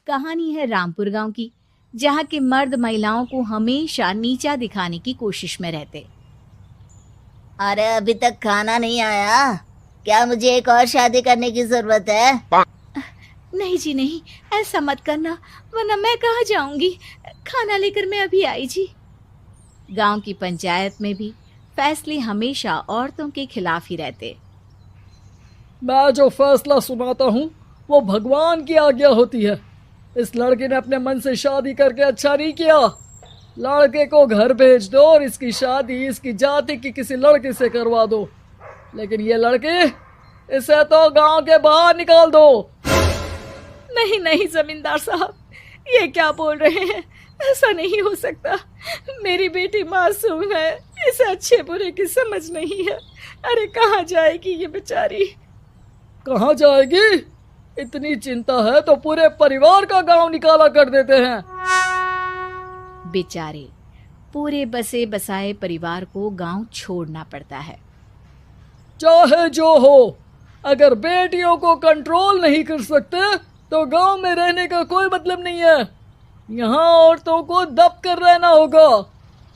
कहानी है रामपुर गांव की, जहां के मर्द महिलाओं को हमेशा नीचा दिखाने की कोशिश में रहते। अरे अभी तक खाना नहीं आया। क्या मुझे एक और शादी करने की जरूरत है? नहीं जी नहीं, ऐसा मत करना, वरना मैं कहाँ जाऊंगी। खाना लेकर मैं अभी आई जी। गांव की पंचायत में भी फैसले हमेशा औरतों के खिलाफ ही रहते। मैं जो फैसला सुनाता हूँ वो भगवान की आज्ञा होती है। इस लड़के ने अपने मन से शादी करके अच्छा नहीं किया। लड़के को घर भेज दो और इसकी शादी इसकी जाति की किसी लड़के से करवा दो। लेकिन ये लड़की, इसे तो गांव के बाहर निकाल दो। नहीं नहीं जमींदार साहब, ये क्या बोल रहे हैं? ऐसा नहीं हो सकता। मेरी बेटी मासूम है, इसे अच्छे बुरे की समझ नहीं है। अरे कहाँ जाएगी ये बेचारी? कहाँ जाएगी? इतनी चिंता है तो पूरे परिवार का गांव निकाला कर देते हैं। बेचारे पूरे बसे बसाए परिवार को गांव छोड़ना पड़ता है। चाहे जो हो, अगर बेटियों को कंट्रोल नहीं कर सकते तो गांव में रहने का कोई मतलब नहीं है। यहाँ औरतों को दब कर रहना होगा।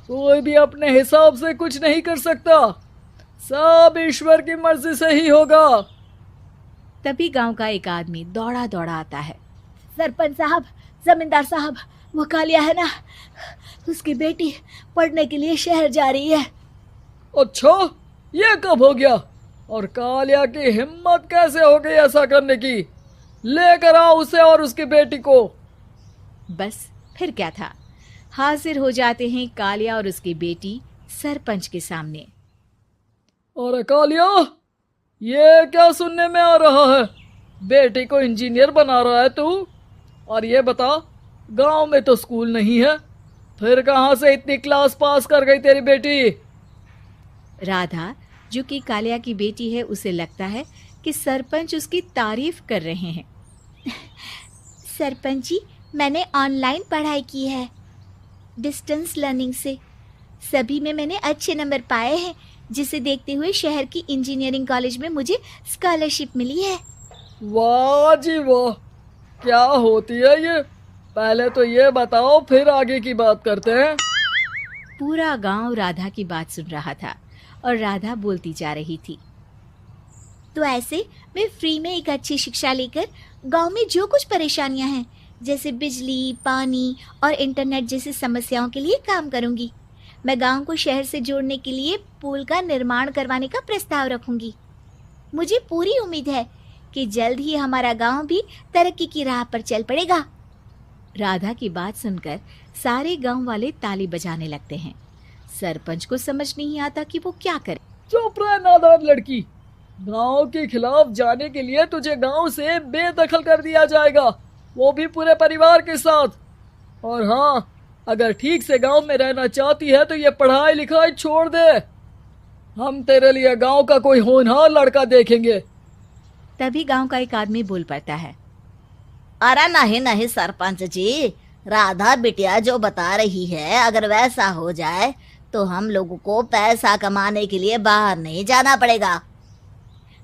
कोई भी अपने हिसाब से कुछ नहीं कर सकता, सब ईश्वर की मर्जी से ही होगा। तभी गांव का एक आदमी दौड़ा दौड़ा आता है। सरपंच साहब, जमींदार साहब, वो कालिया है ना, उसकी बेटी पढ़ने के लिए शहर जा रही है। अच्छा, ये कब हो गया? और कालिया की हिम्मत कैसे हो गई ऐसा करने की? लेकर आओ उसे और उसकी बेटी को। बस फिर क्या था, हाजिर हो जाते हैं कालिया और उसकी बेटी सरपंच के सामने। अरे कालिया, ये क्या सुनने में आ रहा है? बेटी को इंजीनियर बना रहा है तू? और ये बता, गांव में तो स्कूल नहीं है, फिर कहां से इतनी क्लास पास कर गई तेरी बेटी? राधा, जो कि कालिया की बेटी है, उसे लगता है कि सरपंच उसकी तारीफ कर रहे हैं। सरपंच जी, मैंने ऑनलाइन पढ़ाई की है, डिस्टेंस लर्निंग से। सभी में मैंने अच्छे नंबर पाए हैं, जिसे देखते हुए शहर की इंजीनियरिंग कॉलेज में मुझे स्कॉलरशिप मिली है। वाह जी वाह, क्या होती है ये? पहले तो ये बताओ, फिर आगे की बात करते हैं। पूरा गांव राधा की बात सुन रहा था और राधा बोलती जा रही थी। तो ऐसे मैं फ्री में एक अच्छी शिक्षा लेकर गांव में जो कुछ परेशानियां हैं, जैसे बिजली, पानी और इंटरनेट जैसी समस्याओं के लिए काम करूंगी। मैं गांव को शहर से जोड़ने के लिए पुल का निर्माण करवाने का प्रस्ताव रखूंगी। मुझे पूरी उम्मीद है कि जल्द ही हमारा गांव भी तरक्की की राह पर चल पड़ेगा। राधा की बात सुनकर सारे गांव वाले ताली बजाने लगते हैं। सरपंच को समझ नहीं आता कि वो क्या करे। चुप रह नादान लड़की, गांव के खिलाफ जाने के लिए तुझे गांव से बेदखल कर दिया जाएगा, वो भी पूरे परिवार के साथ। और हाँ, अगर ठीक से गांव में रहना चाहती है तो ये पढ़ाई लिखाई छोड़ दे। हम तेरे लिए गांव का कोई होनहार लड़का देखेंगे। तभी गांव का एक आदमी बोल पड़ता है। अरे नहीं नहीं सरपंच जी, राधा बिटिया जो बता रही है, अगर वैसा हो जाए तो हम लोगों को पैसा कमाने के लिए बाहर नहीं जाना पड़ेगा।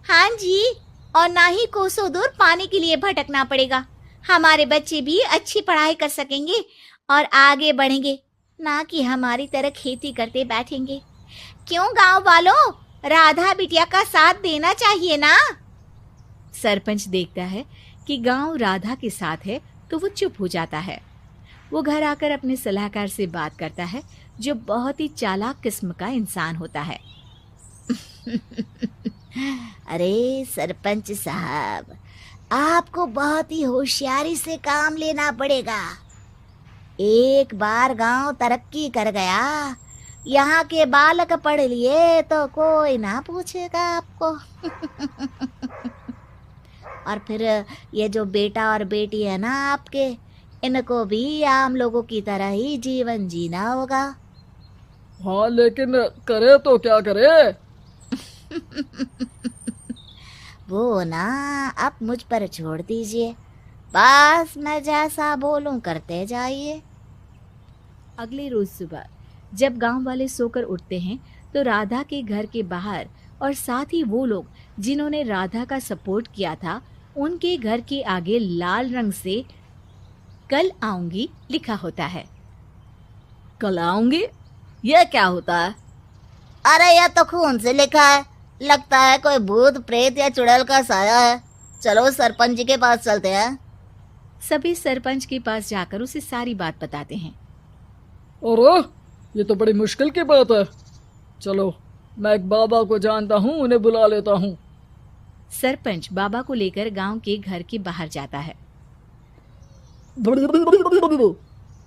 हाँ जी, और ना ही कोसों दूर पानी के लिए भटकना पड़ेगा। हमारे बच्चे भी अच्छी पढ़ाई कर सकेंगे और आगे बढ़ेंगे, ना कि हमारी तरह खेती करते बैठेंगे। क्यों गांव वालों, राधा बिटिया का साथ देना चाहिए ना। सरपंच देखता है कि गांव राधा के साथ है तो वो चुप हो जाता है। वो घर आकर अपने सलाहकार से बात करता है, जो बहुत ही चालाक किस्म का इंसान होता है। अरे सरपंच साहब, आपको बहुत ही होशियारी से काम लेना पड़ेगा। एक बार गांव तरक्की कर गया, यहाँ के बालक पढ़ लिए तो कोई ना पूछेगा आपको। और फिर ये जो बेटा और बेटी है ना आपके, इनको भी आम लोगों की तरह ही जीवन जीना होगा। हाँ, लेकिन करे तो क्या करे? वो ना आप मुझ पर छोड़ दीजिए, बस मैं जैसा बोलूं करते जाइए। अगले रोज सुबह जब गांव वाले सोकर उठते हैं तो राधा के घर के बाहर और साथ ही वो लोग जिन्होंने राधा का सपोर्ट किया था, उनके घर के आगे लाल रंग से कल आऊंगी लिखा होता है। कल आऊंगी, यह क्या होता है? अरे यह तो खून से लिखा है, लगता है कोई भूत प्रेत या चुड़ैल का साया है। चलो सरपंच जी के पास चलते हैं। सभी सरपंच के पास जाकर उसे सारी बात बताते हैं। अरे ये तो बड़ी मुश्किल की बात है। चलो मैं एक बाबा को जानता हूँ, उन्हें बुला लेता हूँ। सरपंच बाबा को लेकर गांव के घर के बाहर जाता है।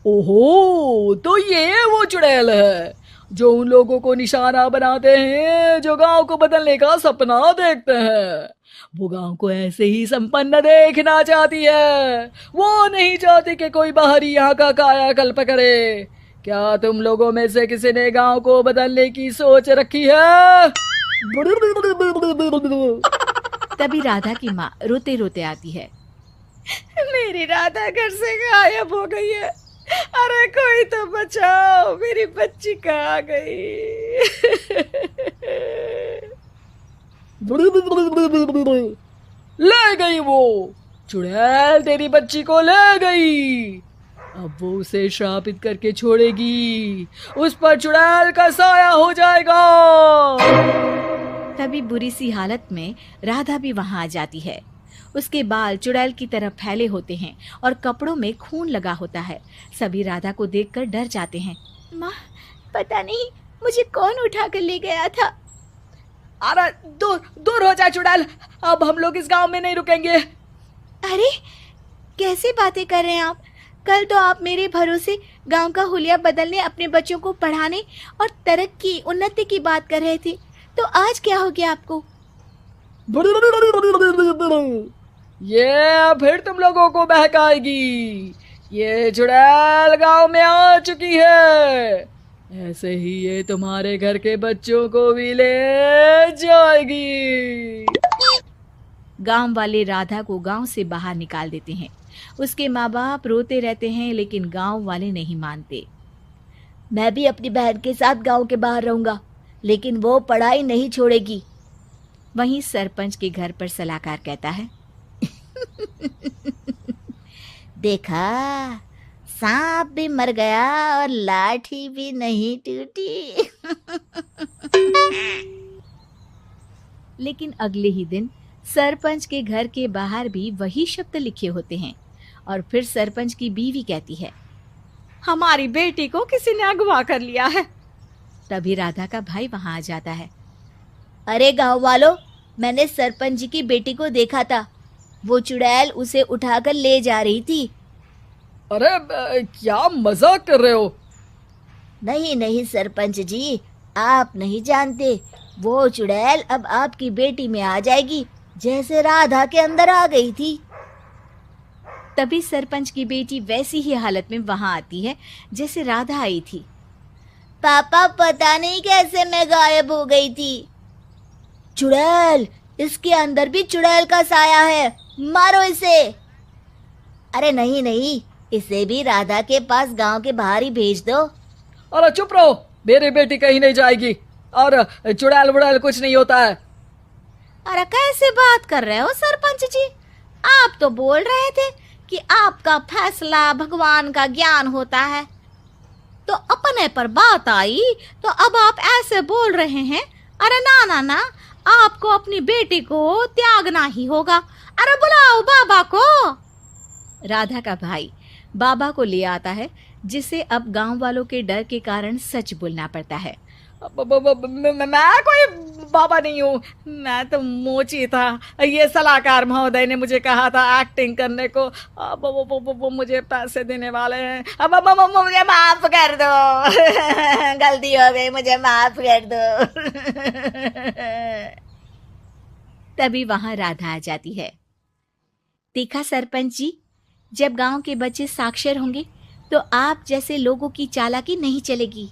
ओहो, तो ये वो चुड़ैल है जो उन लोगों को निशाना बनाते हैं जो गांव को बदलने का सपना देखते हैं। वो गांव को ऐसे ही संपन्न देखना चाहती है। वो नहीं चाहती कि कोई बाहरी यहाँ का कायाकल्प करे। क्या तुम लोगों में से किसी ने गांव को बदलने की सोच रखी है? तभी राधा की माँ रोते रोते आती है। मेरी राधा घर से गायब हो गई है। अरे कोई तो बचाओ, मेरी बच्ची कहाँ गई? ले गई वो चुड़ैल, तेरी बच्ची को ले गई। अब वो उसे श्रापित करके छोड़ेगी, उस पर चुड़ैल का साया हो जाएगा। तभी बुरी सी हालत में राधा भी वहां आ जाती है। उसके बाल चुड़ैल की तरह फैले होते हैं और कपड़ों में खून लगा होता है। सभी राधा को देखकर डर जाते हैं। माँ, पता नहीं मुझे कौन उठा कर ले गया था। अरे दूर दूर हो जा चुड़ैल, अब हम लोग इस गांव में नहीं रुकेंगे। अरे कैसी बातें कर रहे हैं आप? कल तो आप मेरे भरोसे गांव का हुलिया बदलने, अपने बच्चों को पढ़ाने और तरक्की उन्नति की बात कर रहे थे, तो आज क्या हो गया आपको? ये फिर तुम लोगों को बहकाएगी। ये चुड़ैल गांव में आ चुकी है, ऐसे ही ये तुम्हारे घर के बच्चों को भी ले जाएगी। गांव वाले राधा को गांव से बाहर निकाल देते हैं। उसके माँ बाप रोते रहते हैं, लेकिन गांव वाले नहीं मानते। मैं भी अपनी बहन के साथ गांव के बाहर रहूंगा, लेकिन वो पढ़ाई नहीं छोड़ेगी। वहीं सरपंच के घर पर सलाहकार कहता है। देखा, सांप भी मर गया और लाठी भी नहीं टूटी। लेकिन अगले ही दिन सरपंच के घर के बाहर भी वही शब्द लिखे होते हैं। और फिर सरपंच की बीवी कहती है, हमारी बेटी को किसी ने अगवा कर लिया है। तभी राधा का भाई वहां आ जाता है। अरे गांव वालों, मैंने सरपंच जी की बेटी को देखा था। वो चुड़ैल उसे उठाकर ले जा रही थी। अरे क्या मजाक कर रहे हो? नहीं नहीं सरपंच जी, आप नहीं जानते। वो चुड़ैल अब आपकी बेटी में आ जाएगी, जैसे राधा के अंदर आ गई थी। तभी सरपंच की बेटी वैसी ही हालत में वहां आती है जैसे राधा आई थी। पापा, पता नहीं कैसे मैं गायब हो गई थी। चुड़ैल, इसके अंदर भी चुड़ैल का साया है, मारो इसे। अरे नहीं नहीं, इसे भी राधा के पास गांव के बाहर ही भेज दो। अरे चुप रहो, मेरी बेटी कहीं नहीं जाएगी और चुड़ैल बुड़ैल कुछ नहीं होता है। अरे कैसे बात कर रहे हो सरपंच जी? आप तो बोल रहे थे कि आपका फैसला भगवान का ज्ञान होता है, तो अपने पर बात आई तो अब आप ऐसे बोल रहे हैं। अरे ना ना ना, आपको अपनी बेटी को त्यागना ही होगा। अरे बुलाओ बाबा को। राधा का भाई बाबा को ले आता है, जिसे अब गांव वालों के डर के कारण सच बोलना पड़ता है। मैं कोई बाबा नहीं हूँ, मैं तो मोची था। ये सलाहकार महोदय ने मुझे कहा था एक्टिंग करने को। अब वो मुझे पैसे देने वाले हैं। अब मुझे माफ कर दो। गलती हो गई, मुझे माफ कर दो। तभी वहां राधा आ जाती है। देखा सरपंच जी, जब गांव के बच्चे साक्षर होंगे तो आप जैसे लोगों की चालाकी नहीं चलेगी।